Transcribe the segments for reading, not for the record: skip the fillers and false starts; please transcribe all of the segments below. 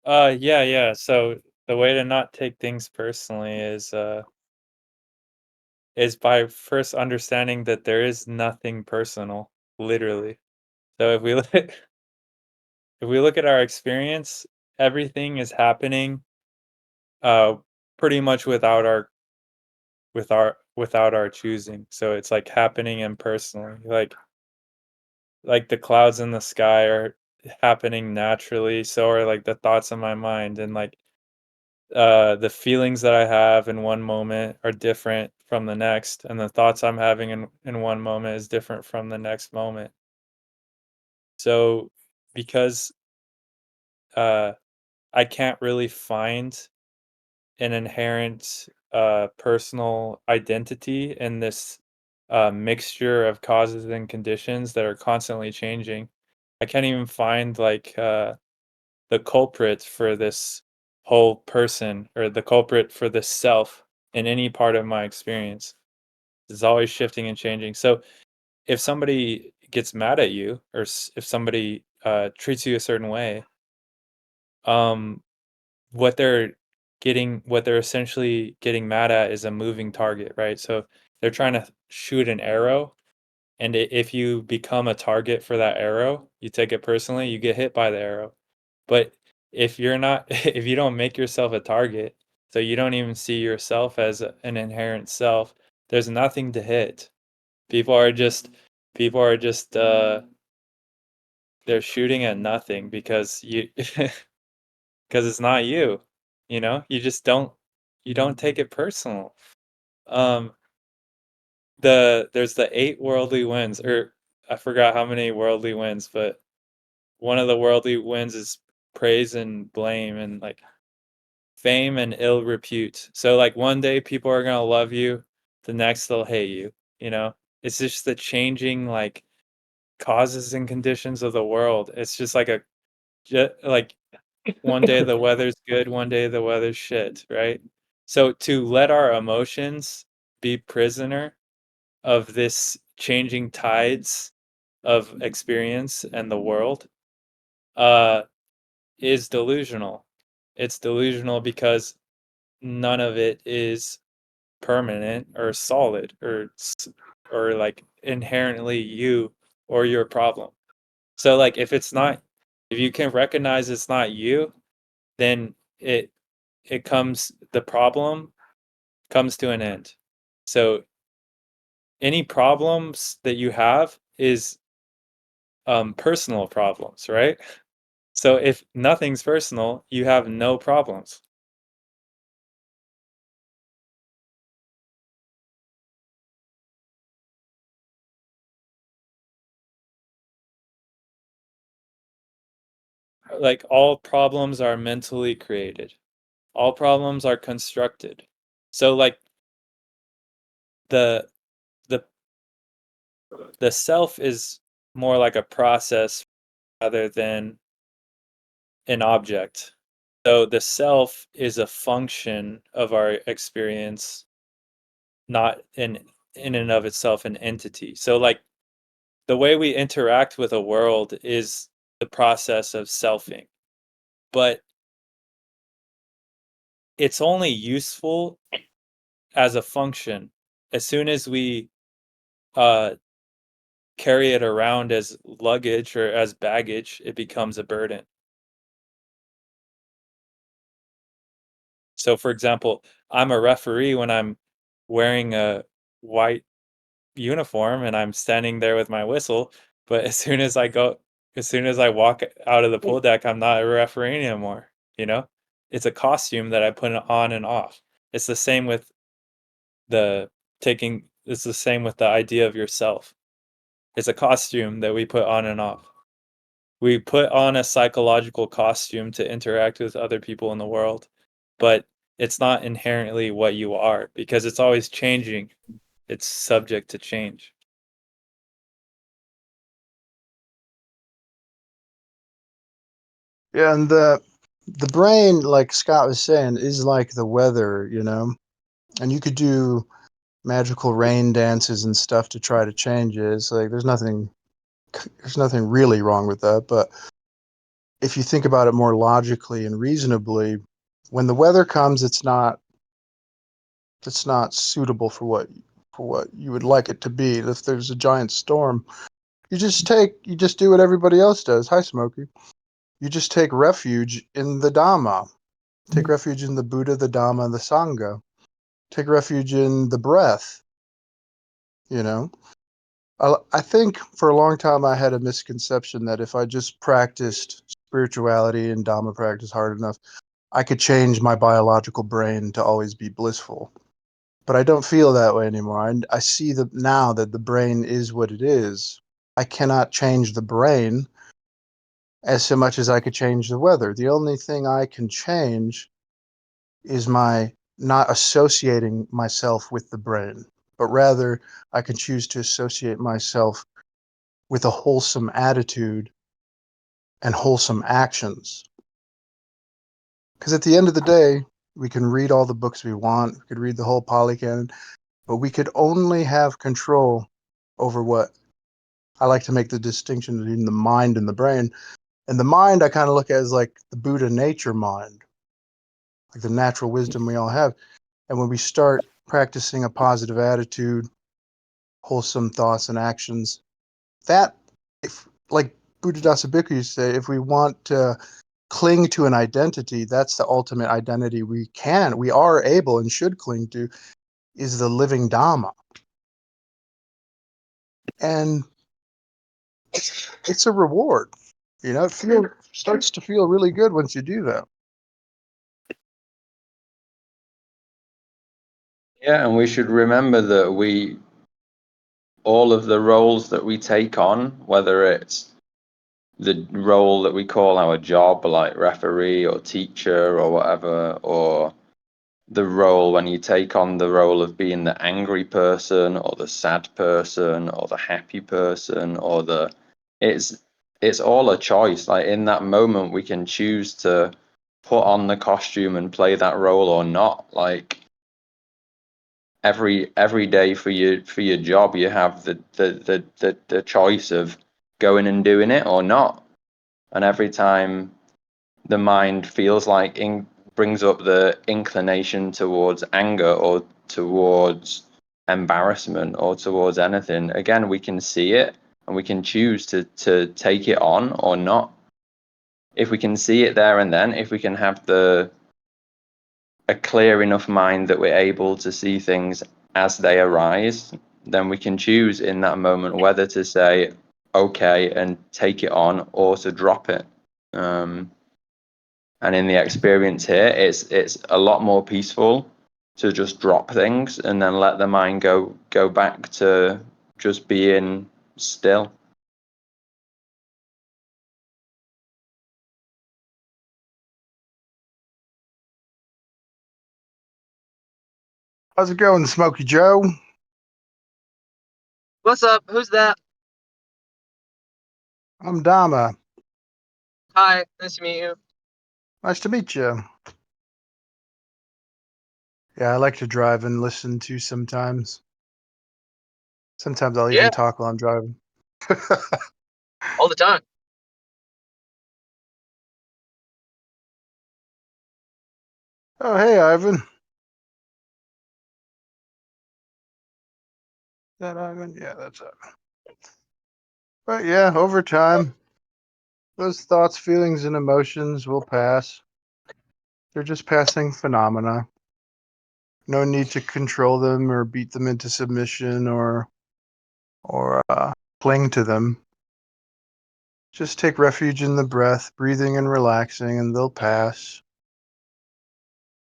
Yeah. So the way to not take things personally is by first understanding that there is nothing personal, literally. So if we look at our experience, everything is happening uh pretty much without our choosing. So it's like happening impersonally. Like the clouds in the sky are happening naturally, so are like the thoughts in my mind, and like the feelings that I have in one moment are different from the next, and the thoughts I'm having in one moment is different from the next moment. So because uh I can't really find an inherent personal identity in this mixture of causes and conditions that are constantly changing. I can't even find like the culprit for this whole person or the culprit for this self in any part of my experience. It's always shifting and changing. So if somebody gets mad at you or if somebody treats you a certain way, um, what they're essentially getting mad at is a moving target, right? So they're trying to shoot an arrow, and if you become a target for that arrow, you take it personally, you get hit by the arrow. But if you're not if you don't make yourself a target, so you don't even see yourself as an inherent self, there's nothing to hit. People are just people are just they're shooting at nothing because you because it's not you. You know? You don't take it personal. Um there's the eight worldly winds, or I forgot how many worldly winds, but one of the worldly winds is praise and blame and like fame and ill repute. So like one day people are gonna love you, the next they'll hate you. You know, it's just the changing like causes and conditions of the world. It's just like like one day the weather's good, one day the weather's shit, right? So to let our emotions be prisoner of this changing tides of experience and the world uh is delusional. It's delusional because none of it is permanent or solid or like inherently you or your problem. So like if you can recognize it's not you, then the problem comes to an end. So any problems that you have is personal problems, right? So if nothing's personal, you have no problems. Like all problems are mentally created. All problems are constructed. So like the the the self is more like a process rather than an object. So the self is a function of our experience, not in and of itself an entity. So like the way we interact with a world is the process of selfing. But it's only useful as a function. As soon as we uh carry it around as luggage or as baggage, it becomes a burden. So, for example, I'm a referee when I'm wearing a white uniform and I'm standing there with my whistle, but as soon as I walk out of the pool deck, I'm not a referee anymore, you know? It's a costume that I put on and off. It's the same with the it's the same with the idea of yourself. It's a costume that we put on and off. We put on a psychological costume to interact with other people in the world, but it's not inherently what you are because it's always changing. It's subject to change. Yeah, and the brain, like Scott was saying, is like the weather, you know. And you could do magical rain dances and stuff to try to change it. It's like there's nothing really wrong with that, but if you think about it more logically and reasonably, when the weather comes, it's not suitable for what you would like it to be. If there's a giant storm, you just do what everybody else does. Hi, Smokey. You just take refuge in the Dhamma. Take refuge in the Buddha, the Dhamma, and the Sangha. Take refuge in the breath. You know, I think for a long time I had a misconception that if I just practiced spirituality and Dhamma practice hard enough, I could change my biological brain to always be blissful. But I don't feel that way anymore. I see now that the brain is what it is. I cannot change the brain as so much as I could change the weather. The only thing I can change is my not associating myself with the brain, but rather I can choose to associate myself with a wholesome attitude and wholesome actions. Because at the end of the day, we can read all the books we want, we could read the whole Pali Canon, but we could only have control over what I like to make the distinction between the mind and the brain. And the mind I kind of look at as like the Buddha nature mind, like the natural wisdom we all have. And when we start practicing a positive attitude, wholesome thoughts and actions, that, if like Buddhadasa Bhikkhu used to say, if we want to cling to an identity, that's the ultimate identity we are able and should cling to, is the living Dhamma. And it's a reward. You know, it starts to feel really good once you do that. Yeah, and we should remember that all of the roles that we take on, whether it's the role that we call our job, like referee or teacher or whatever, or the role when you take on the role of being the angry person or the sad person or the happy person or it's all a choice. Like in that moment we can choose to put on the costume and play that role or not. Like every day for your job you have the choice of going and doing it or not. And every time the mind feels like brings up the inclination towards anger or towards embarrassment or towards anything, again we can see it and we can choose to take it on or not. If we can see it there and then, if we can have a clear enough mind that we're able to see things as they arise, then we can choose in that moment whether to say okay and take it on or to drop it. And in the experience here, it's a lot more peaceful to just drop things and then let the mind go back to just being still. How's it going, Smokey Joe? What's up? Who's that? I'm Dhamma. Hi, nice to meet you. Nice to meet you. Yeah, I like to drive and listen to sometimes. Sometimes I'll even talk while I'm driving. All the time. Oh, hey, Ivan. Is that Ivan? Yeah, that's Ivan. But yeah, over time, those thoughts, feelings, and emotions will pass. They're just passing phenomena. No need to control them or beat them into submission or cling to them. Just take refuge in the breath, breathing and relaxing, and they'll pass.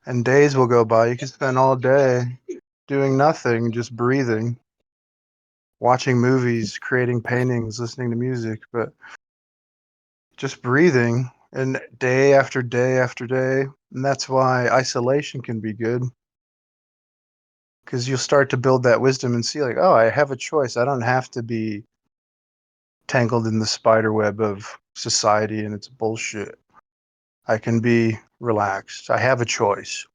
And days will go by. You can spend all day doing nothing, just breathing, watching movies, creating paintings, listening to music, but just breathing, and day after day after day. And that's why isolation can be good, because you'll start to build that wisdom and see, like, oh, I have a choice. I don't have to be tangled in the spider web of society and its bullshit. I can be relaxed. I have a choice.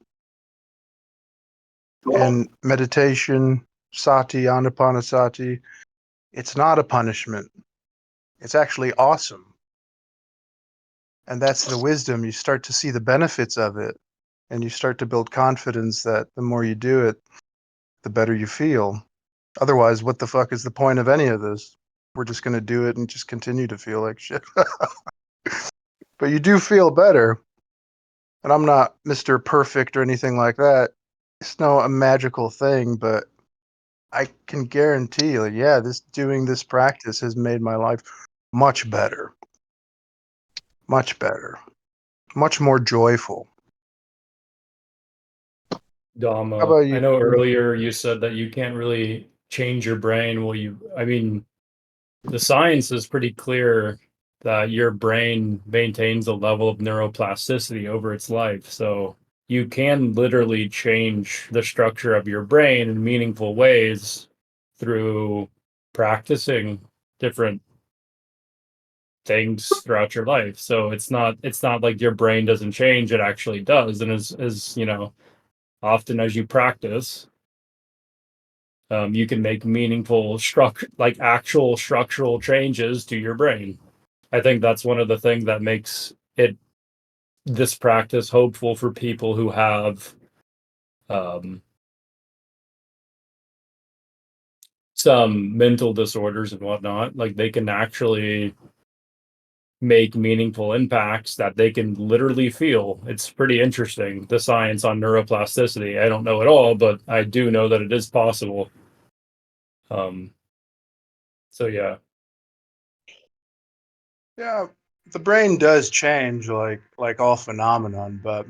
And meditation, sati, anapanasati, it's not a punishment. It's actually awesome. And that's the wisdom. You start to see the benefits of it, and you start to build confidence that the more you do it, the better you feel. Otherwise, what the fuck is the point of any of this? We're just going to do it and just continue to feel like shit. But you do feel better. And I'm not Mr. Perfect or anything like that. It's no a magical thing, but I can guarantee, like, yeah, doing this practice has made my life much better, much better, much more joyful. How Dhamma, about I you? know earlier you said that you can't really change your brain. Well, I mean, the science is pretty clear that your brain maintains a level of neuroplasticity over its life. So you can literally change the structure of your brain in meaningful ways through practicing different things throughout your life. So it's not like your brain doesn't change, it actually does. And as you know, often as you practice, you can make meaningful like actual structural changes to your brain. I think that's one of the things that makes this practice hopeful for people who have um, some mental disorders and whatnot. Like they can actually make meaningful impacts that they can literally feel. It's pretty interesting, the science on neuroplasticity. I don't know it all, but I do know that it is possible. Um, so yeah. Yeah, the brain does change, like all phenomenon, but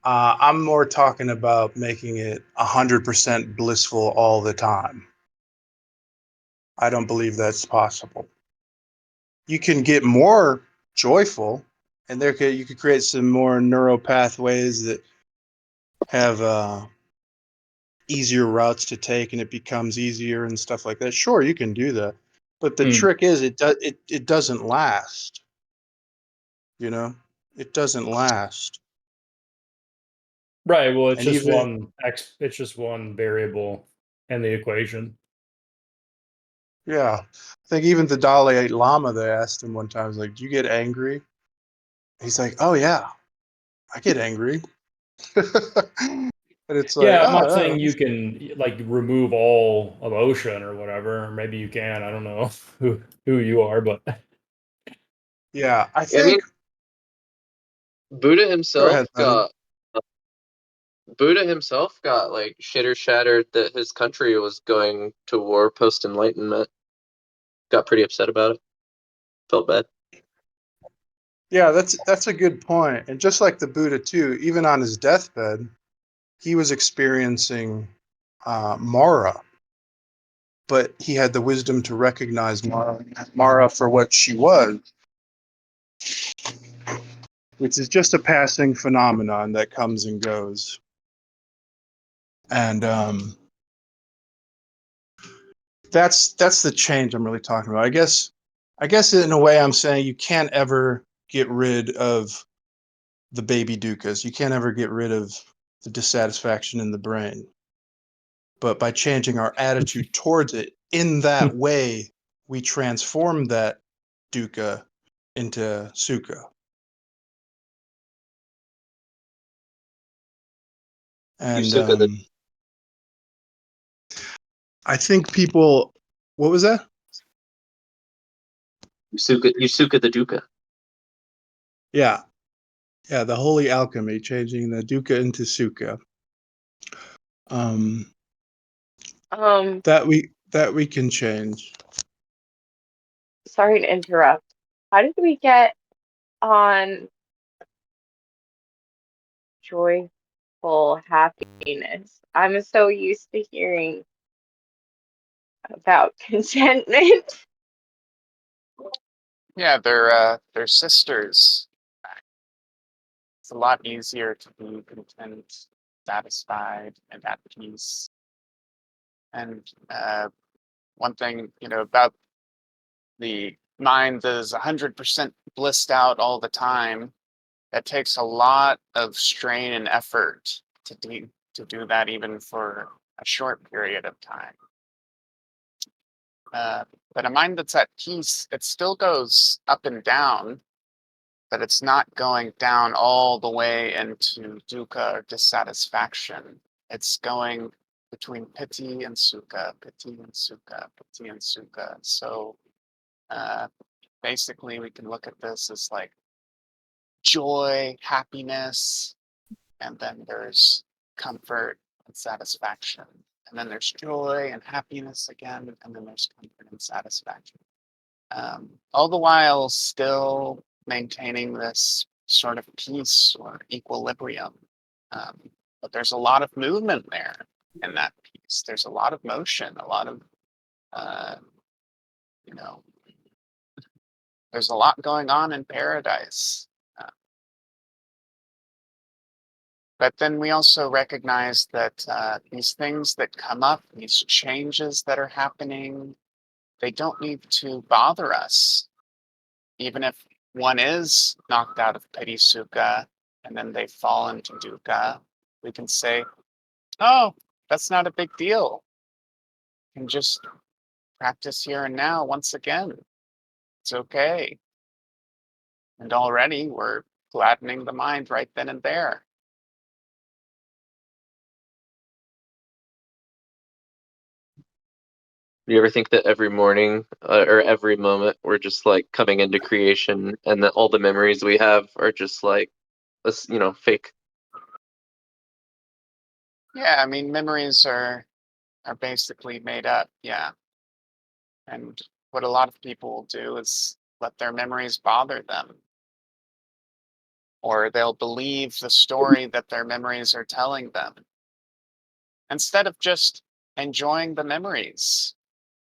I'm more talking about making it 100% blissful all the time. I don't believe that's possible. You can get more joyful, and you could create some more neural pathways that have easier routes to take, and it becomes easier and stuff like that. Sure, you can do that, but the Hmm. trick is it doesn't last. You know, it doesn't last. Right. Well, And even it's just one variable in the equation. yeah, I think even the Dalai Lama, they asked him one time, was like, "Do you get angry?" He's like, "Oh yeah, I get angry." And it's like, Yeah, I'm not oh saying you can like remove all emotion or whatever. Maybe you can. I don't know who you are, but yeah, I Yeah, I mean, think. Buddha Go himself ahead, buddy. got Buddha himself got like shitter shattered that his country was going to war post Enlightenment. Got pretty upset about it. Felt bad. Yeah, that's a good point. And just like the Buddha too, even on his deathbed, he was experiencing Mara, but he had the wisdom to recognize Mara for what she was, which is just a passing phenomenon that comes and goes. And that's the change I'm really talking about. I guess in a way I'm saying you can't ever get rid of the baby dukkha's. You can't ever get rid of the dissatisfaction in the brain. But by changing our attitude towards it in that way, we transform that dukkha into sukha. And Yusuka the I think people, what was that? Yusuka the Dukkha. Yeah, yeah, the holy alchemy, changing the dukkha into sukha. Um, Um, that we can change. Sorry to interrupt. How did we get on joyful happiness? I'm so used to hearing about contentment. Yeah, they're sisters. It's a lot easier to be content, satisfied, and at peace. And one thing, about the mind that is 100% blissed out all the time, that takes a lot of strain and effort to do that even for a short period of time. But a mind that's at peace, it still goes up and down, but it's not going down all the way into dukkha or dissatisfaction. It's going between piti and sukha, piti and sukha, piti and sukha. So basically we can look at this as like joy, happiness, and then there's comfort and satisfaction. And then there's joy and happiness again, and then there's comfort and satisfaction. All the while still maintaining this sort of peace or equilibrium. But there's a lot of movement there in that piece. There's a lot of motion, a lot of, you know, there's a lot going on in paradise. But then we also recognize that these things that come up, these changes that are happening, they don't need to bother us. Even if one is knocked out of piti sukha and then they fall into dukkha, we can say, oh, that's not a big deal. You can just practice here and now once again. It's okay. And already we're gladdening the mind right then and there. Do you ever think that every morning or every moment we're just like coming into creation, and that all the memories we have are just like, fake? Yeah, I mean, memories are basically made up, yeah. And what a lot of people will do is let their memories bother them. Or they'll believe the story that their memories are telling them, instead of just enjoying the memories.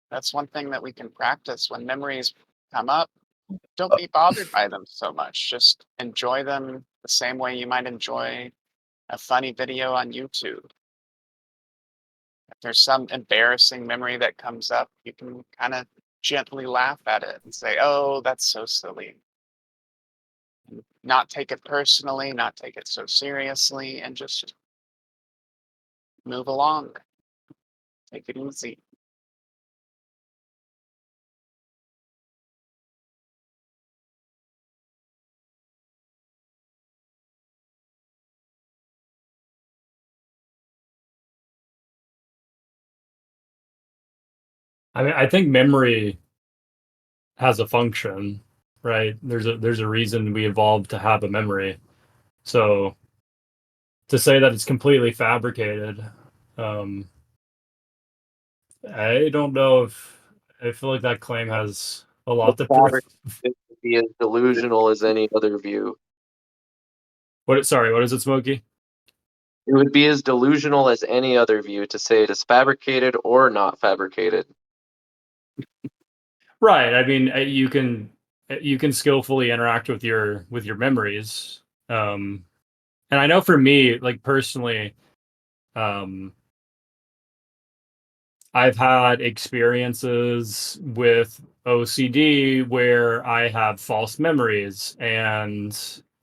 That's one thing that we can practice. When memories come up, don't be bothered by them so much. Just enjoy them the same way you might enjoy a funny video on YouTube. If there's some embarrassing memory that comes up, you can kind of gently laugh at it and say, oh, that's so silly. And not take it personally, not take it so seriously, and just move along. Take it easy. I mean, I think memory has a function, right? There's a reason we evolved to have a memory. So to say that it's completely fabricated, I don't know if I feel like that claim has a lot to prove. It would be as delusional as any other view. What is it, Smokey? It would be as delusional as any other view to say it is fabricated or not fabricated. Right. I mean, you can skillfully interact with your memories. And I know for me, like personally, I've had experiences with OCD where I have false memories, and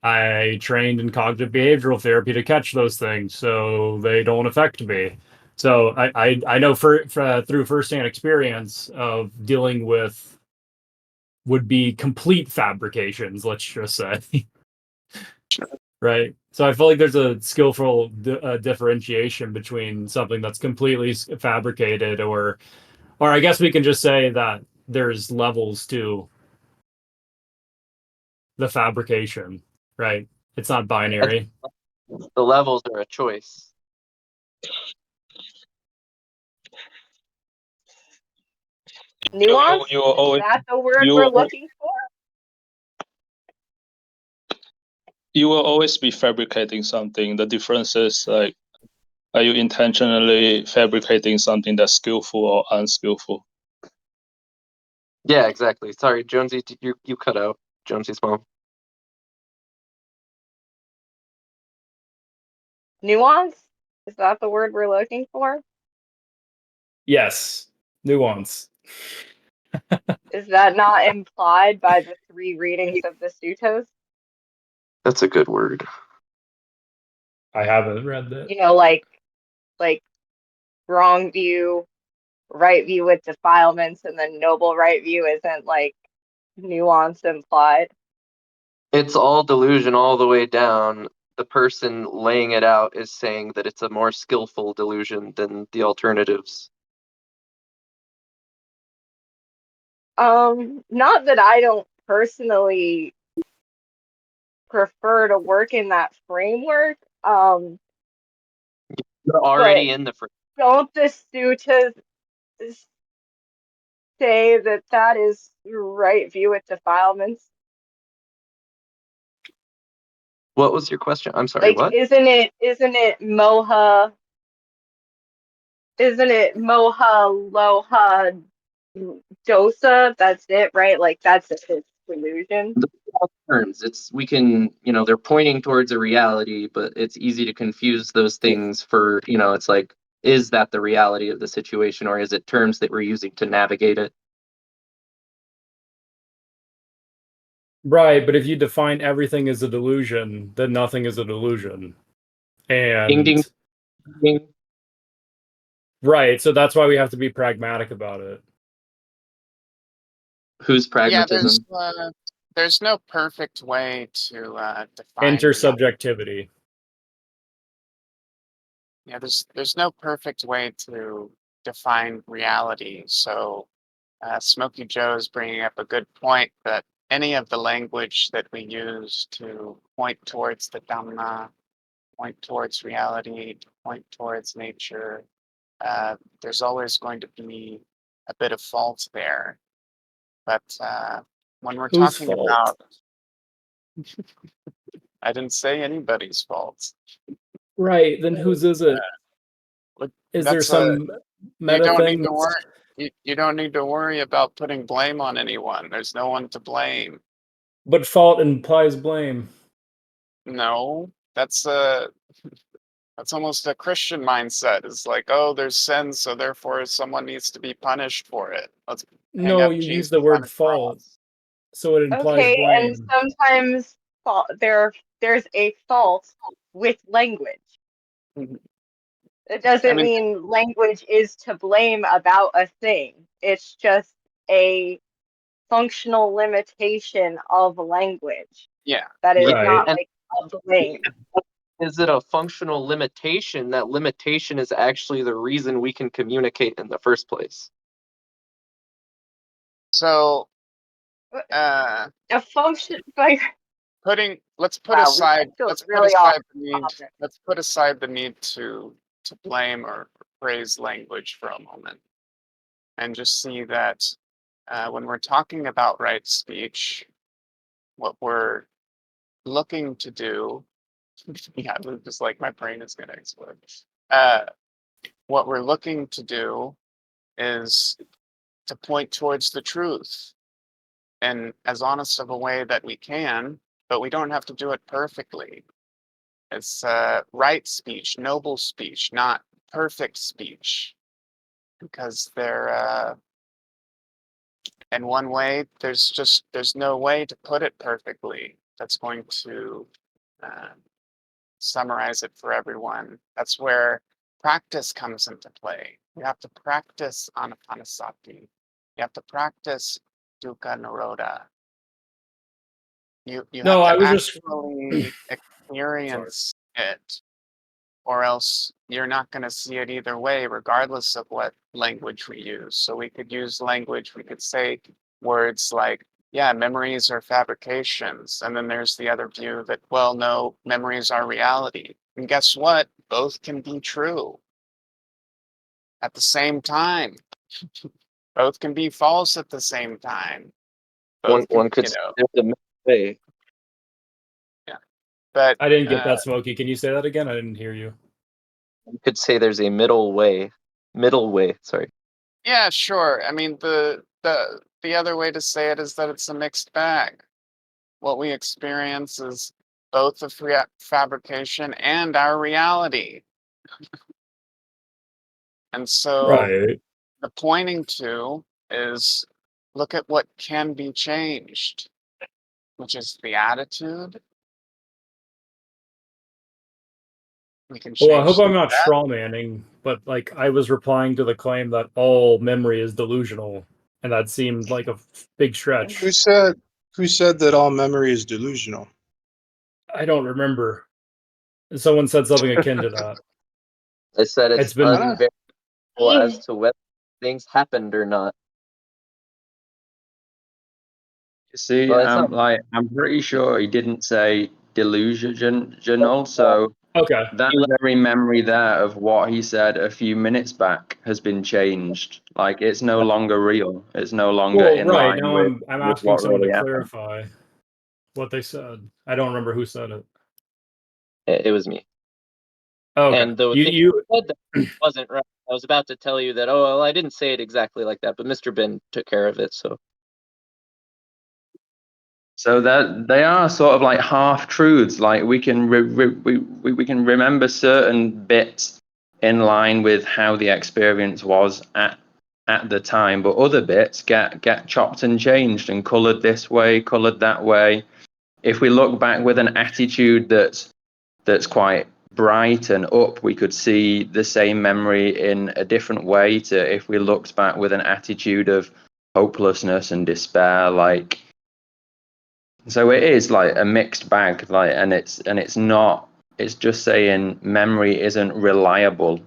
I trained in cognitive behavioral therapy to catch those things so they don't affect me. So I know through firsthand experience of dealing with would be complete fabrications, let's just say. Right. So I feel like there's a skillful differentiation between something that's completely fabricated, or I guess we can just say that there's levels to the fabrication, right? It's not binary. The levels are a choice. Nuance? You will Is always that the word you we're will, looking for? you will always be fabricating something. The difference is like, are you intentionally fabricating something that's skillful or unskillful? Yeah, exactly. Sorry, Jonesy, you cut out. Jonesy's mom. Nuance? Is that the word we're looking for? Yes, nuance. Is that not implied by the 3 readings of the suttas? That's a good word. I haven't read that. You know, like wrong view, right view with defilements, and then noble right view isn't like nuance implied. It's all delusion all the way down. The person laying it out is saying that it's a more skillful delusion than the alternatives. Not that I don't personally prefer to work in that framework. You're already in the frame. Don't the suttas say that that is right view with defilements? What was your question? I'm sorry, Like, what? isn't it moha? Isn't it moha, loha, dosa? That's it, right? Like, that's its delusion. The terms, we can, they're pointing towards a reality, but it's easy to confuse those things for, it's like, is that the reality of the situation, or is it terms that we're using to navigate it? Right, but if you define everything as a delusion, then nothing is a delusion. Ding, ding, And ding. right, so that's why we have to be pragmatic about it. Whose pragmatism? Yeah, there's no perfect way to define Intersubjectivity. Yeah, there's no perfect way to define reality. So Smokey Joe is bringing up a good point that any of the language that we use to point towards the Dhamma, point towards reality, to point towards nature, there's always going to be a bit of fault there. But when we're Whose talking fault? about, I didn't say anybody's fault. Right, then whose is it? Look, Is there some you meta don't thing? need to worry. You don't need to worry about putting blame on anyone. There's no one to blame. But fault implies blame. No, that's almost a Christian mindset. It's like, oh, there's sin, so therefore someone needs to be punished for it. Let's hang No, up you use Jesus the on word a fault, cross. so it implies Okay, and blame. sometimes there's a fault with language. Mhm. It doesn't I mean, mean language is to blame about a thing. It's just a functional limitation of language yeah, that is Right. not like a blame. Is it a functional limitation? That limitation is actually the reason we can communicate in the first place. so A function like let's put wow, aside that's really off topic. let's put aside the need to blame or praise language for a moment, and just see that when we're talking about right speech, what we're looking to do, yeah, just like my brain is going to explode. What we're looking to do is to point towards the truth in as honest of a way that we can, but we don't have to do it perfectly. It's right speech, noble speech, not perfect speech, because they're in one way, there's no way to put it perfectly that's going to summarize it for everyone. That's where practice comes into play. You have to practice anapanasati. You have to practice dukkha nirodha. You No, have I to was just actually experience it, or else you're not going to see it either way, regardless of what language we use. So we could use language, we could say words like, yeah, memories are fabrications. And then there's the other view that, well, no, memories are reality. And guess what? Both can be true at the same time. Both can be false at the same time. Both can, One could say there's a middle way. yeah. But I didn't get that, Smokey. Can you say that again? I didn't hear you. You could say there's a middle way. Middle way, sorry. yeah, sure. I mean, the other way to say it is that it's a mixed bag. What we experience is both a fabrication and our reality. And so Right. the pointing to is look at what can be changed, which is the attitude. We can change. Well, I hope I'm the not straw manning, but like I was replying to the claim that all memory is delusional, and that seemed like a big stretch. Who said Who said that all memory is delusional? I don't remember. Someone said something akin to that. I said it's It's been unverifiable as to whether things happened or not. See, Well, it's not. I'm pretty sure he didn't say delusional, so okay. that very memory there of what he said a few minutes back has been changed. Like it's no longer real. It's no longer Well, in right line now with I'm asking what someone really to happened. clarify what they said. I don't remember who said it. It was me. Oh, okay. And the thing you said that wasn't right. I was about to tell you that. Oh, well, I didn't say it exactly like that, but Mr. Ben took care of it. So that they are sort of like half truths. Like we can we can remember certain bits in line with how the experience was at the time, but other bits get chopped and changed and colored this way, colored that way. If we look back with an attitude that's quite bright and up, we could see the same memory in a different way to if we looked back with an attitude of hopelessness and despair. Like, so it is like a mixed bag, like, and it's not, it's just saying memory isn't reliable.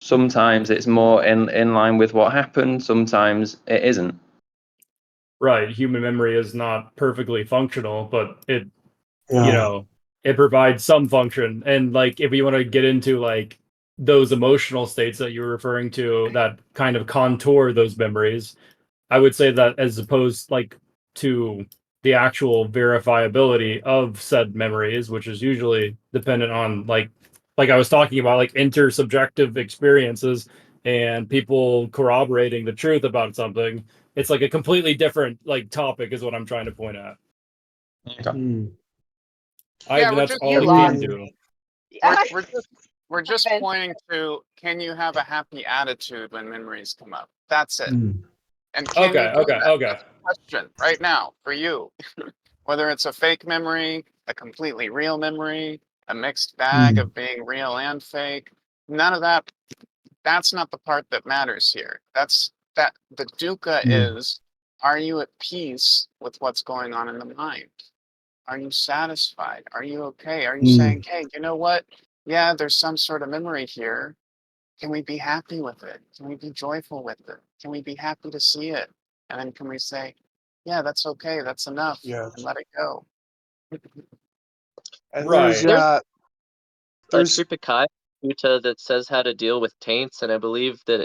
Sometimes it's more in line with what happened, sometimes it isn't. Right, human memory is not perfectly functional, but it you know, it provides some function. And like if we want to get into like those emotional states that you're referring to that kind of contour those memories, I would say that as opposed like to the actual verifiability of said memories, which is usually dependent on like I was talking about, like intersubjective experiences and people corroborating the truth about something. It's like a completely different like topic is what I'm trying to point at. Yeah, That's all You we can lost do. me. we're just Ben. pointing to, can you have a happy attitude when memories come up? That's it. And can you Okay, do okay, that? okay. That's the question right now for you. Whether it's a fake memory, a completely real memory, a mixed bag of being real and fake, none of that. That's not the part that matters here. That's that the dukkha is, are you at peace with what's going on in the mind? Are you satisfied? Are you okay? Are you saying, hey, you know what? Yeah, there's some sort of memory here. Can we be happy with it? Can we be joyful with it? Can we be happy to see it? And then can we say, yeah, that's okay. That's enough. Yes. And let it go. And Right. There's there's a Tripikaya Sutta that says how to deal with taints, and I believe that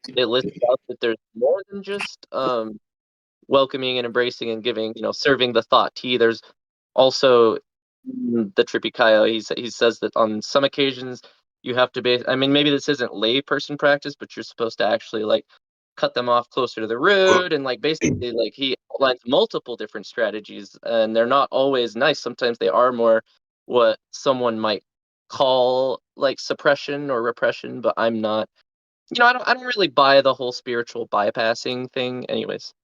it lists out that there's more than just welcoming and embracing and giving, serving the thought tea. There's also the Tripikaya. He says that on some occasions you have to be. I mean, maybe this isn't layperson practice, but you're supposed to actually like cut them off closer to the root, and like basically like he outlines multiple different strategies, and they're not always nice. Sometimes they are more what someone might call like suppression or repression, but I'm not. I don't really buy the whole spiritual bypassing thing, anyways.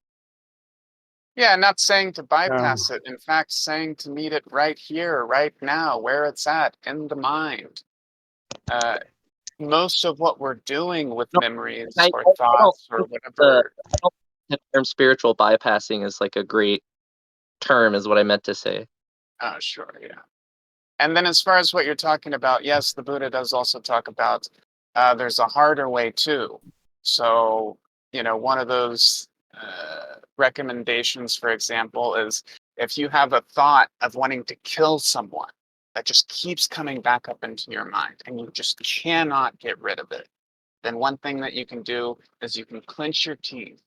Yeah, not saying to bypass it. In fact, saying to meet it right here, right now, where it's at in the mind. Most of what we're doing with No, memories I or don't thoughts or think whatever. I don't think the term spiritual bypassing is like a great term, is what I meant to say. Oh, sure, yeah. And then as far as what you're talking about, yes, the Buddha does also talk about there's a harder way too. So, one of those recommendations, for example, is if you have a thought of wanting to kill someone that just keeps coming back up into your mind and you just cannot get rid of it, then one thing that you can do is you can clench your teeth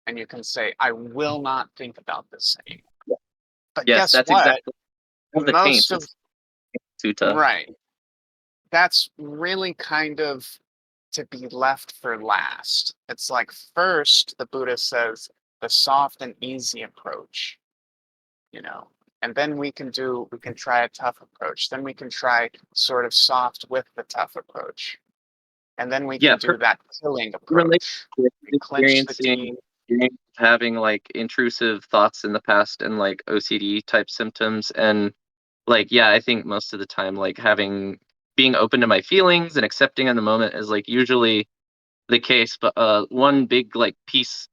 and you can say, I will not think about this anymore. But Yes, guess that's what? exactly the Most taints. of It's sutta. Right. That's really kind of to be left for last. It's like first, the Buddha says the soft and easy approach, and then we can try a tough approach. Then we can try sort of soft with the tough approach. And then we can do that killing Relate approach. with We clench the experiencing teeth. having like intrusive thoughts in the past and like OCD type symptoms, and like yeah, I think most of the time like being open to my feelings and accepting in the moment is like usually the case. But one big like piece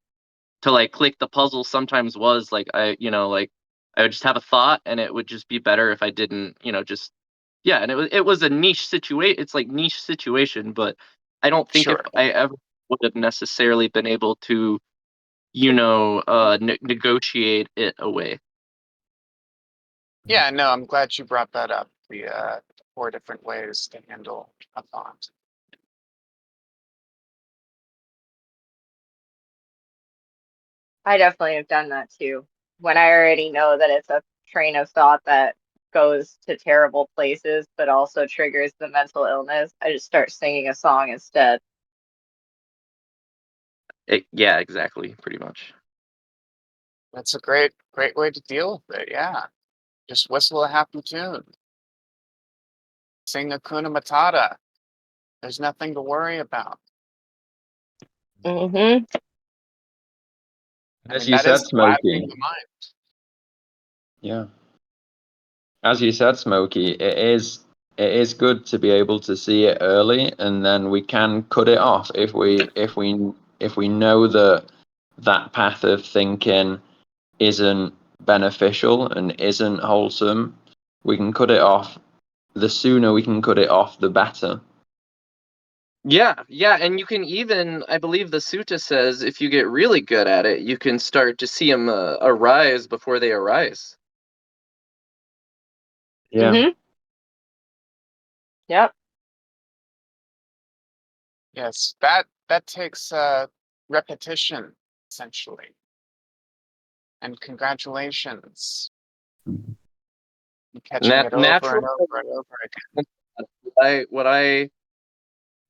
to like click the puzzle sometimes was like I would just have a thought and it would just be better if I didn't, just yeah, and it was a niche situation. It's like niche situation, but I don't think if Sure. I ever would have necessarily been able to, negotiate it away. Yeah, no, I'm glad you brought that up. The 4 different ways to handle a thought. I definitely have done that too. When I already know that it's a train of thought that goes to terrible places, but also triggers the mental illness, I just start singing a song instead. Yeah, exactly, pretty much. That's a great way to deal with it. Yeah, just whistle a happy tune, sing Hakuna Matata. There's nothing to worry about. Mm-hmm. I As mean, you that said, is gladdening Smokey. the mind. Yeah. As you said, Smokey, it is good to be able to see it early, and then we can cut it off if we know that that path of thinking isn't beneficial and isn't wholesome. We can cut it off. The sooner we can cut it off, the better. Yeah, and you can even, I believe the sutta says, if you get really good at it, you can start to see them arise before they arise. Yeah. Mm-hmm. Yep. Yes, that takes repetition essentially. And congratulations, catching it over Natural. and over and over again. What I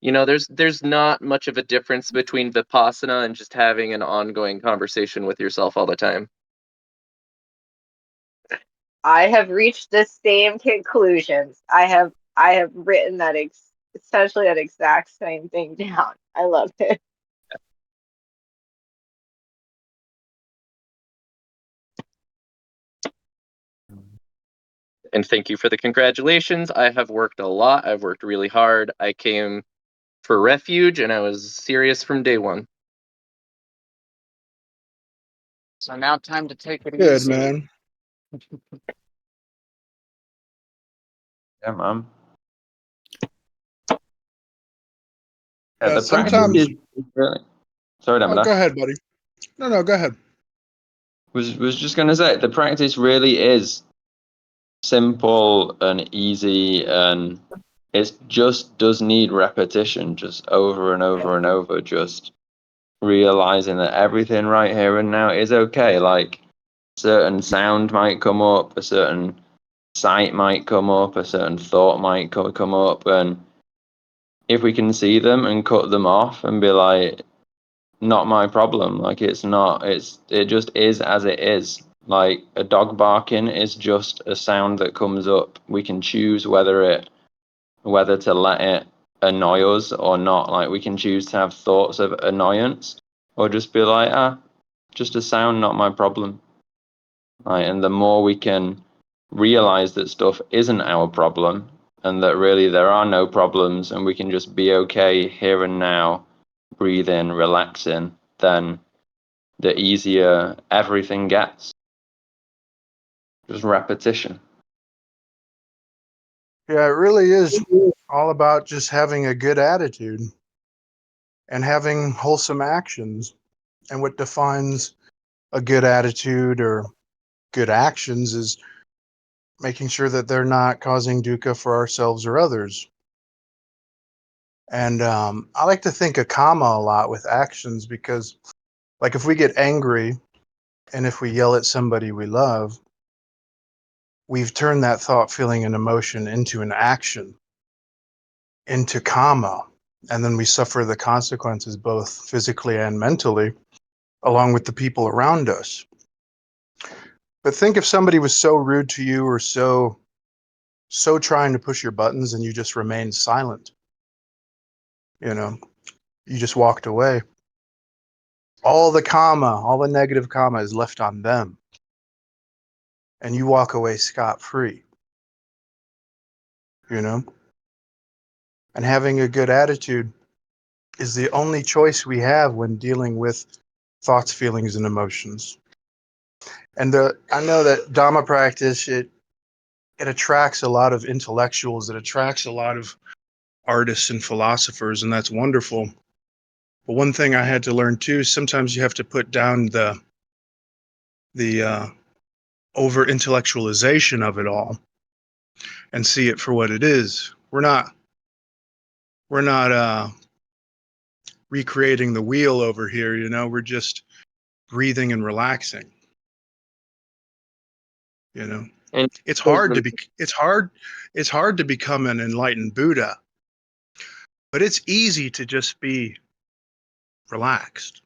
there's not much of a difference between Vipassana and just having an ongoing conversation with yourself all the time. I have reached the same conclusions. I have written that essentially that exact same thing down. I love it. And thank you for the congratulations. I have worked a lot. I've worked really hard. I came for refuge and I was serious from day one. So now time to take it Good, easy. man. Yeah, man. Yeah, The practice sometimes. is really. Sorry, Oh, go Dhammarato. ahead, buddy. No, go ahead. Was just gonna say the practice really is simple and easy, and it just does need repetition, just over and over and over, just realizing that everything right here and now is okay. Like certain sound might come up, a certain sight might come up, a certain thought might come up, and if we can see them and cut them off and be like, not my problem. Like it just is as it is. Like a dog barking is just a sound that comes up. We can choose whether to let it annoy us or not. Like we can choose to have thoughts of annoyance or just be like, just a sound, not my problem. Right. And the more we can realize that stuff isn't our problem and that really there are no problems and we can just be okay here and now, breathing, relaxing, then the easier everything gets. Just repetition. Yeah, it really is all about just having a good attitude and having wholesome actions. And what defines a good attitude or good actions is making sure that they're not causing dukkha for ourselves or others. And I like to think of karma a lot with actions because, like, if we get angry and if we yell at somebody we love, we've turned that thought, feeling, and emotion into an action, into karma. And then we suffer the consequences both physically and mentally, along with the people around us. But think if somebody was so rude to you or so trying to push your buttons and you just remained silent. You just walked away. All the karma, all the negative karma is left on them. And you walk away scot-free. And having a good attitude is the only choice we have when dealing with thoughts, feelings, and emotions. And I know that Dhamma practice, it attracts a lot of intellectuals, it attracts a lot of artists and philosophers, and that's wonderful. But one thing I had to learn too, sometimes you have to put down the over intellectualization of it all and see it for what it is. We're not recreating the wheel over here, you know, we're just breathing and relaxing. You know, And it's hard to become an enlightened Buddha, but it's easy to just be relaxed.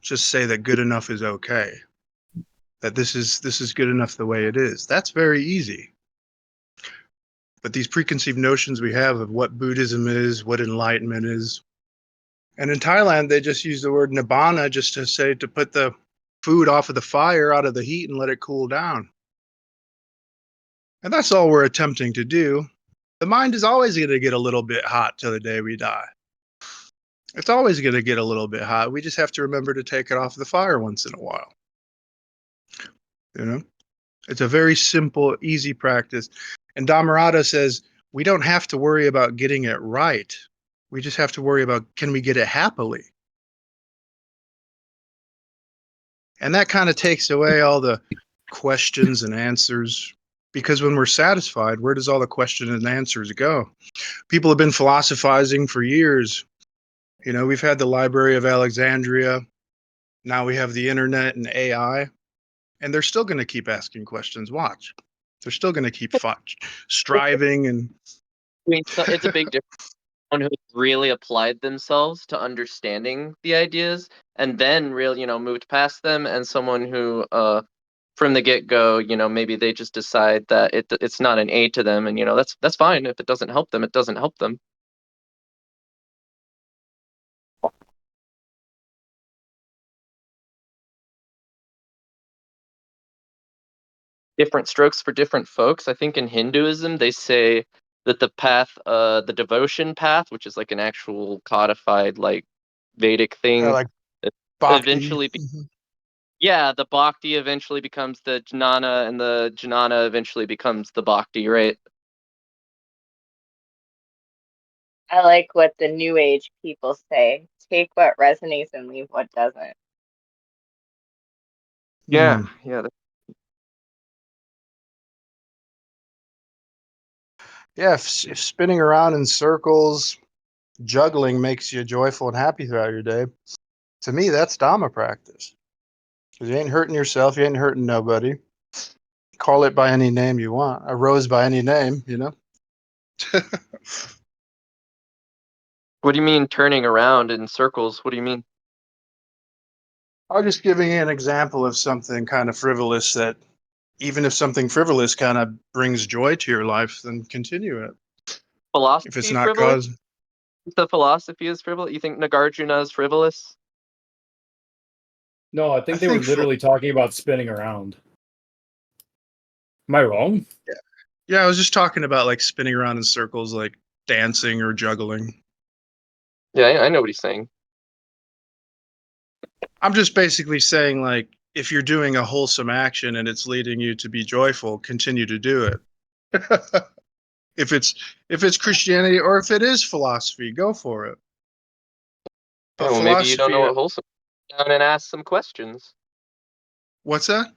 Just say that good enough is okay. That this is good enough the way it is. That's very easy. But these preconceived notions we have of what Buddhism is, what enlightenment is. And in Thailand, they just use the word nibbana just to say to put the food off of the fire, out of the heat, and let it cool down. And that's all we're attempting to do. The mind is always going to get a little bit hot till the day we die. It's always going to get a little bit hot. We just have to remember to take it off the fire once in a while. You know, it's a very simple, easy practice. And Dhammarato says we don't have to worry about getting it right. We just have to worry about, can we get it happily? And that kind of takes away all the questions and answers, because when we're satisfied, where does all the questions and answers go? People have been philosophizing for years. You know, we've had the Library of Alexandria. Now we have the internet and AI, and they're still going to keep asking questions. Watch. They're still going to keep striving. And I mean, so it's a big difference. Someone who really applied themselves to understanding the ideas and then really, moved past them, and someone who, from the get-go, maybe they just decide that it's not an aid to them, and that's fine. If it doesn't help them, it doesn't help them. Different strokes for different folks. I think in Hinduism they say that the path, the devotion path, which is like an actual codified like Vedic thing, like it bhakti. eventually yeah, the bhakti eventually becomes the jnana, and the jnana eventually becomes the bhakti, right? I like what the new age people say. Take what resonates and leave what doesn't. Yeah, yeah. Yeah, if spinning around in circles, juggling makes you joyful and happy throughout your day, to me, that's Dhamma practice. Because you ain't hurting yourself, you ain't hurting nobody. Call it by any name you want. A rose by any name, you know? What do you mean turning around in circles? What do you mean? I'm just giving you an example of something kind of frivolous that, even if something frivolous kind of brings joy to your life, then continue it. If it's Philosophy not frivolous? cause, The philosophy is frivolous? You think Nagarjuna is frivolous? No, I I think they were think for, literally talking about spinning around. Am I wrong? yeah, I was just talking about like spinning around in circles, like dancing or juggling. Yeah, I know what he's saying. I'm just basically saying, like, if you're doing a wholesome action and it's leading you to be joyful, continue to do it. if it's Christianity or if it is philosophy, go for it. Yeah, But well, maybe you don't know philosophy, what wholesome is. Down and ask some questions. what's that?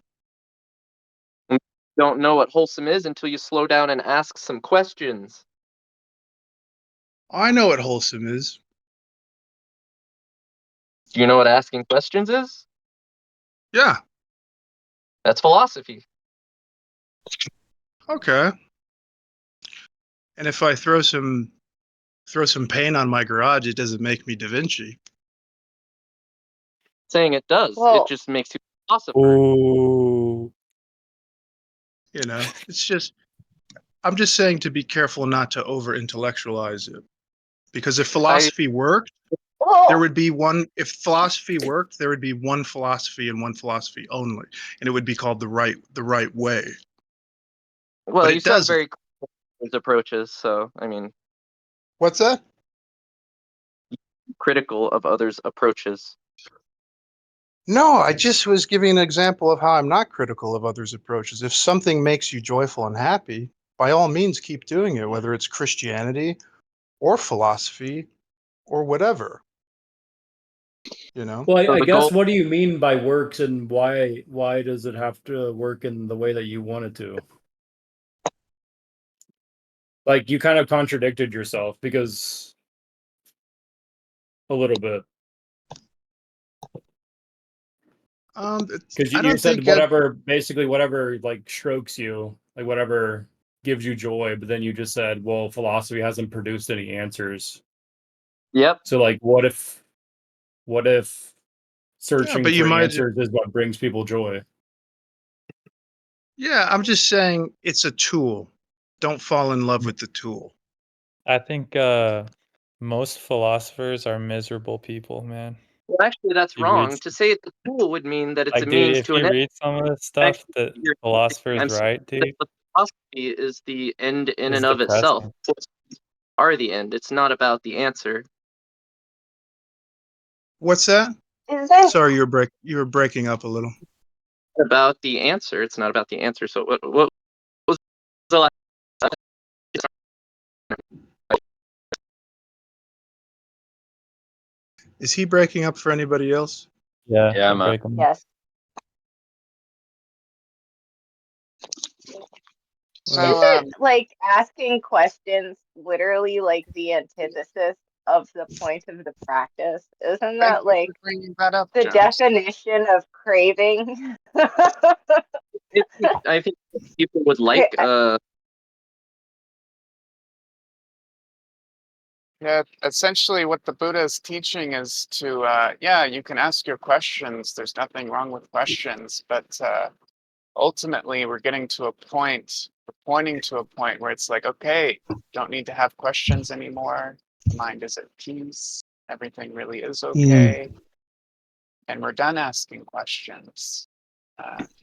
You don't know what wholesome is until you slow down and ask some questions. I know what wholesome is. Do you know what asking questions is? Yeah. That's philosophy. Okay. And if I throw some paint on my garage, it doesn't make me Da Vinci. Saying it does. It Well, just makes you a philosopher. Ooh. You know, it's just, I'm just saying to be careful not to over intellectualize it. Because if philosophy worked, there would be one, if philosophy worked, there would be one philosophy and one philosophy only. And it would be called the right way. Well, But you it sound doesn't. very critical of approaches, so I mean, What's that? critical of others' approaches. No, I just was giving an example of how I'm not critical of others' approaches. If something makes you joyful and happy, by all means keep doing it, whether it's Christianity or philosophy or whatever. You know? Well, So I the guess goal, what do you mean by works, and why does it have to work in the way that you want it to? Like, you kind of contradicted yourself because a little bit. Because I you don't said think it, basically whatever like strokes you, like whatever gives you joy, but then you just said, well, philosophy hasn't produced any answers. yep. So like what if yeah, searching but you for might, answers is what brings people joy? yeah, I'm just saying it's a tool. Don't fall in love with the tool. I think most philosophers are miserable people, man. Well, actually, that's You read wrong. To say it's a tool would mean that it's a like, dude, means if to an you end. read some of the stuff Actually, that philosophers I'm saying write, that dude, the philosophy is the end in it's and of itself. depressing. Are the end. It's not about the answer. What's that? Is that Sorry, you were breaking up a little. About the answer. It's not about the answer. So what was the last? Is he breaking up for anybody else? Yeah, Yeah, you man. break them. yes? So Isn't like asking questions literally like the antithesis of the point of the practice? Isn't thank that you like for bringing that up, the Jones. definition of craving? I think people would Okay, like Yeah, essentially what the Buddha is teaching is to, yeah, you can ask your questions. There's nothing wrong with questions, but ultimately we're getting to a point, we're pointing to a point where it's like, okay, don't need to have questions anymore. The mind is at peace. Everything really is okay. And we're done asking questions.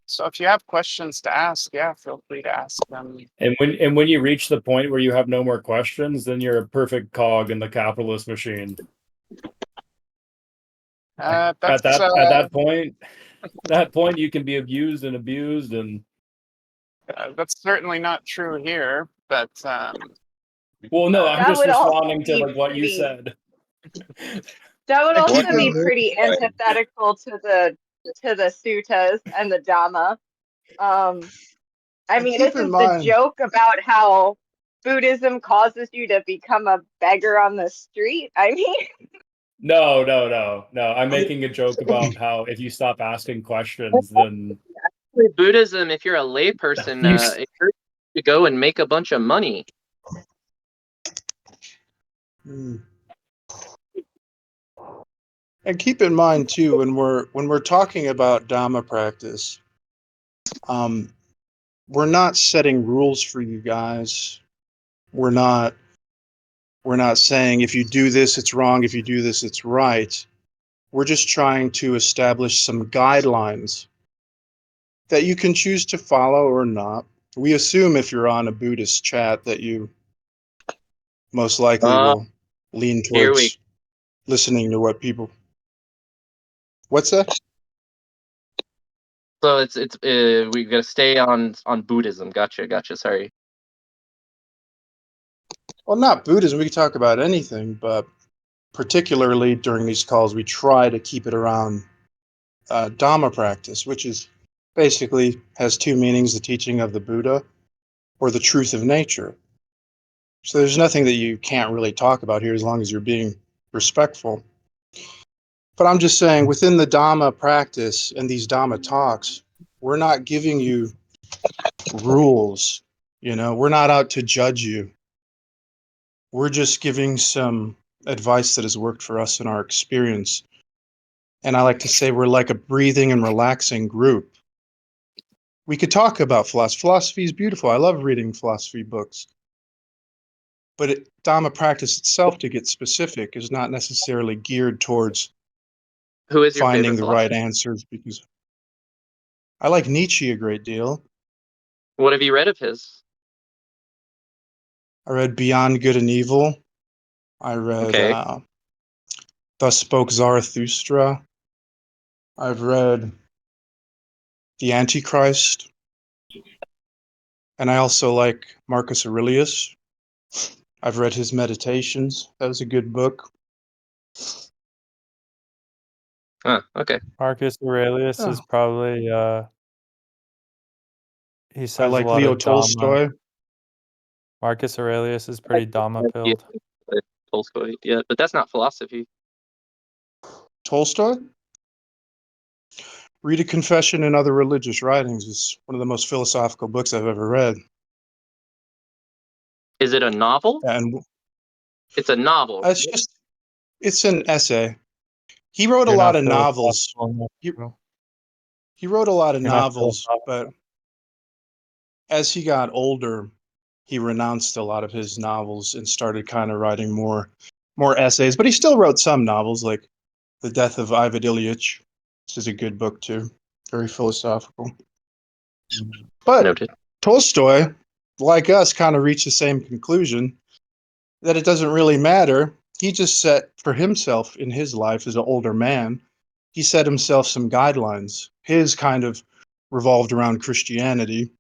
So if you have questions to ask, yeah, feel free to ask them. And when you reach the point where you have no more questions, then you're a perfect cog in the capitalist machine. At That's that point you can be abused and that's certainly not true here, but well, no, I'm that just would also responding to be like what you pretty. said. That would And keep also What? be in pretty antithetical to the suttas and the Dhamma. I and mean, keep in isn't the mind, joke about how Buddhism causes you to become a beggar on the street? I mean, No. I'm making a joke about how if you stop asking questions, then Buddhism. If you're a layperson, you it hurts to go and make a bunch of money. and keep in mind too, when we're talking about Dhamma practice, we're not setting rules for you guys. We're not saying if you do this it's wrong, if you do this it's right. We're just trying to establish some guidelines that you can choose to follow or not. We assume if you're on a Buddhist chat that you most likely Uh, will lean here we. towards listening to what people. What's that? So it's we gotta stay on Buddhism. Gotcha. Sorry. Well, not Buddhism. We can talk about anything, but particularly during these calls, we try to keep it around Dhamma practice, which is basically has two meanings: the teaching of the Buddha or the truth of nature. So there's nothing that you can't really talk about here as long as you're being respectful. But I'm just saying, within the Dhamma practice and these Dhamma talks, we're not giving you rules. You know, we're not out to judge you. We're just giving some advice that has worked for us in our experience. And I like to say we're like a breathing and relaxing group. We could talk about philosophy. Philosophy is beautiful. I love reading philosophy books. But Dhamma practice itself, to get specific, is not necessarily geared towards Who is your finding favorite the right philosopher? answers, because I like Nietzsche a great deal. What have you read of his? I read Beyond Good and Evil. I read Okay. Thus Spoke Zarathustra. I've read The Antichrist, and I also like Marcus Aurelius. I've read his Meditations. That was a good book. Okay. Marcus Aurelius Oh, is probably he I says a like lot Leo of Dhamma. Tolstoy. Marcus Aurelius is pretty Dhamma Yeah, pilled. Tolstoy. Yeah, but that's not philosophy. Tolstoy? Read A Confession and Other Religious Writings is one of the most philosophical books I've ever read. Is it a novel? And It's a novel. it's an essay. He wrote a You're lot not of novels. philosophical enough, He, bro. he wrote a lot of You're not novels, but philosophical. as he got older, he renounced a lot of his novels and started kind of writing more essays. But he still wrote some novels, like The Death of Ivan Ilyich, which is a good book too, very philosophical. But Noted. Tolstoy, like us, kind of reached the same conclusion that it doesn't really matter. He just set for himself in his life as an older man, he set himself some guidelines. His kind of revolved around Christianity.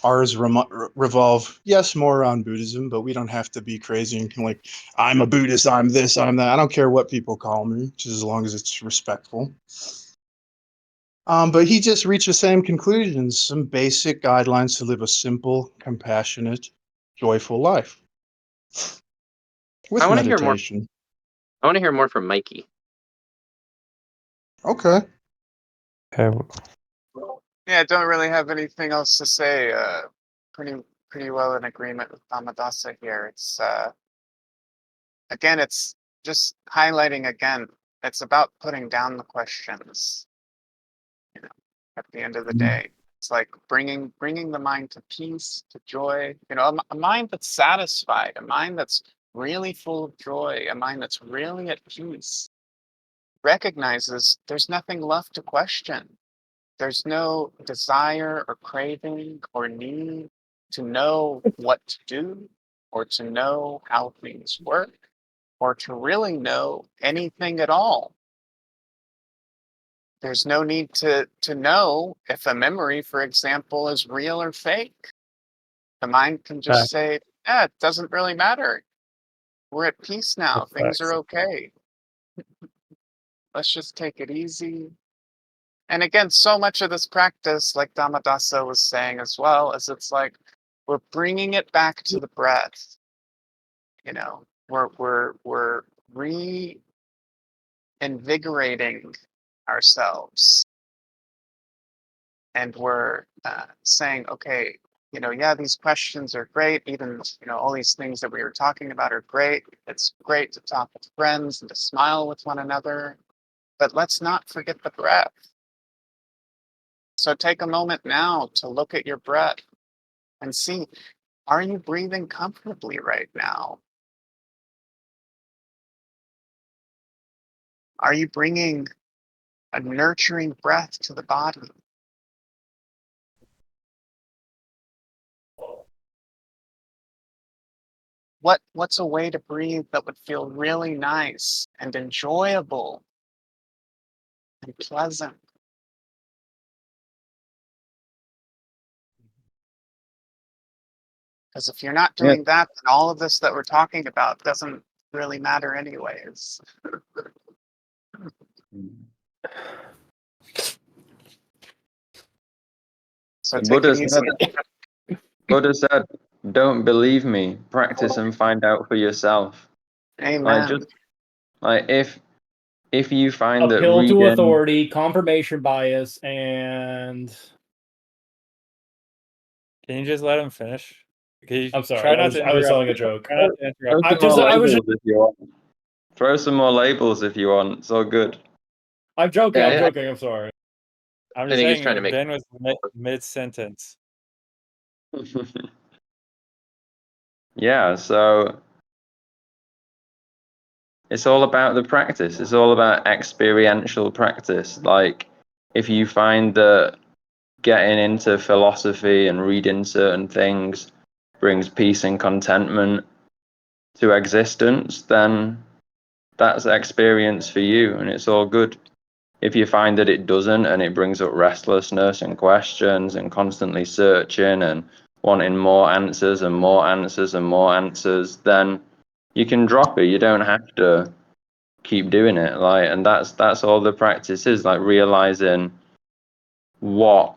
Ours revolve, yes, more around Buddhism, but we don't have to be crazy and like, I'm a Buddhist, I'm this, I'm that. I don't care what people call me, just as long as it's respectful. But he just reached the same conclusions, some basic guidelines to live a simple, compassionate, joyful life I with want to hear more. meditation. I want to hear more from Mikey. Okay. Okay. Yeah, I don't really have anything else to say. Pretty well in agreement with Dhammadasa here. It's again, it's just highlighting again. It's about putting down the questions. You know, at the end of the day, it's like bringing the mind to peace, to joy. You know, a mind that's satisfied, a mind that's really full of joy, a mind that's really at peace, recognizes there's nothing left to question. There's no desire or craving or need to know what to do or to know how things work or to really know anything at all. There's no need to know if a memory, for example, is real or fake. The mind can just say, yeah, it doesn't really matter. We're at peace now. Things are okay. Let's just take it easy. And again, so much of this practice, like Dhammadasa was saying as well, is it's like we're bringing it back to the breath. You know, we're reinvigorating ourselves, and we're saying, okay, you know, yeah, these questions are great. Even, you know, all these things that we were talking about are great. It's great to talk with friends and to smile with one another, but let's not forget the breath. So take a moment now to look at your breath and see, are you breathing comfortably right now? Are you bringing a nurturing breath to the body? What's a way to breathe that would feel really nice and enjoyable and pleasant? Because if you're not doing that, then all of this that we're talking about doesn't really matter anyways. So take it easy. Buddha said, "Don't believe me. Practice and find out for yourself." Amen. Like just like if you find that Appeal to reading, authority, confirmation bias, and Can you just let him finish? Can you I'm sorry, try not to I was interrupt? telling a joke. Try not to interrupt. throw some more labels if you want. Throw some more labels if you want. It's all good. I'm joking. Yeah, I'm yeah. joking. I'm sorry. I'm I just think he's saying trying to make. Ben was mid sentence. Yeah, so it's all about the practice. It's all about experiential practice. Like if you find that getting into philosophy and reading certain things brings peace and contentment to existence, then that's experience for you and it's all good. if you find that it doesn't, and it brings up restlessness and questions and constantly searching and wanting more answers and more answers and more answers, then you can drop it. You don't have to keep doing it. Like, and that's all the practice is, like realizing what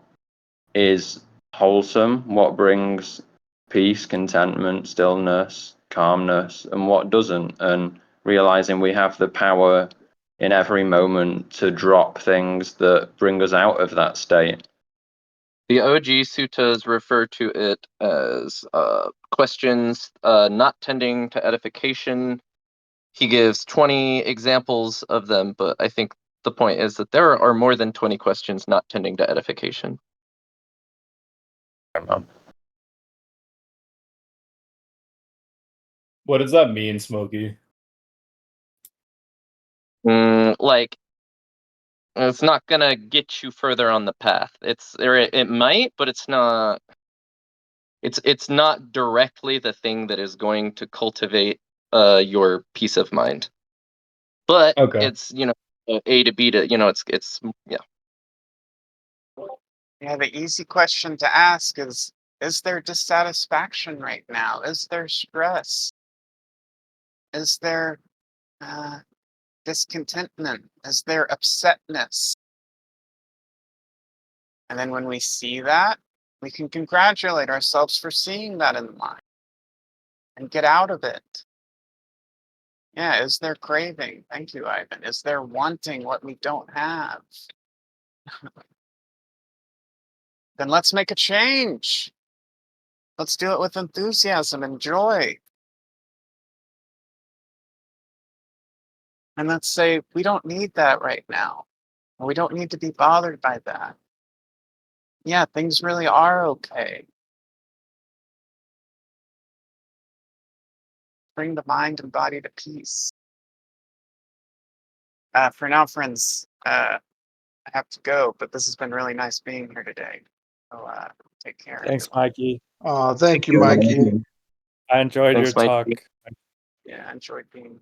is wholesome, what brings peace, contentment, stillness, calmness, and what doesn't, and realizing we have the power in every moment to drop things that bring us out of that state. The OG suttas refer to it as questions not tending to edification. He gives 20 examples of them, but I think the point is that there are more than 20 questions not tending to edification. What does that mean, Smokey? Like, it's not gonna get you further on the path. It might, but it's not. It's not directly the thing that is going to cultivate your peace of mind. But Okay. it's A to B to it's yeah. Yeah, the easy question to ask is there dissatisfaction right now? Is there stress? Is there discontentment? Is there upsetness? And then when we see that, we can congratulate ourselves for seeing that in the mind and get out of it. Yeah, is there craving? Thank you, Ivan. Is there wanting what we don't have? Then let's make a change. Let's do it with enthusiasm and joy. And let's say, we don't need that right now. Or we don't need to be bothered by that. Yeah, things really are okay. Bring the mind and body to peace. For now, friends, I have to go, but this has been really nice being here today. So take care. Thanks, Mikey. Thank you, Mikey. I enjoyed your Thanks, Mike. talk. Yeah, I enjoyed being here.